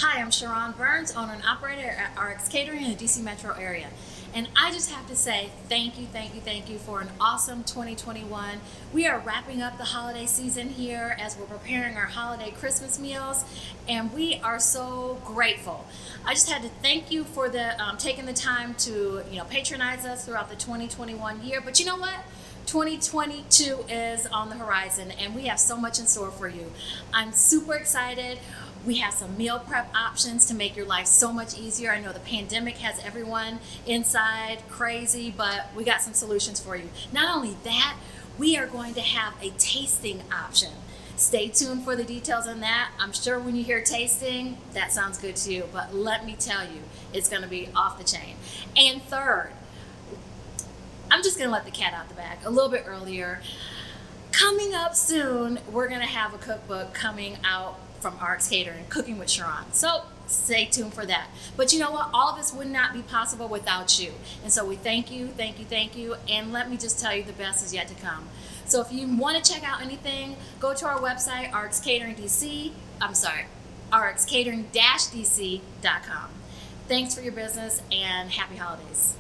Hi, I'm Cheron Burns, owner and operator at RX Catering in the DC metro area. And I just have to say thank you for an awesome 2021. We are wrapping up the holiday season here as we're preparing our holiday Christmas meals, and we are so grateful. I just had to thank you for taking the time to patronize us throughout the 2021 year. But you know what? 2022 is on the horizon, and we have so much in store for you. I'm super excited. We have some meal prep options to make your life so much easier. I know the pandemic has everyone inside crazy, but we got some solutions for you. Not only that, we are going to have a tasting option. Stay tuned for the details on that. I'm sure when you hear tasting, that sounds good to you, but let me tell you, it's going to be off the chain. And third, I'm just going to let the cat out the bag a little bit earlier. Coming up soon, we're going to have a cookbook coming out from RX Catering, Cooking with Cheron. So stay tuned for that. But you know what? All of this would not be possible without you. And so we thank you. And let me just tell you, the best is yet to come. So if you want to check out anything, go to our website, rxcatering-dc.com. Thanks for your business and happy holidays.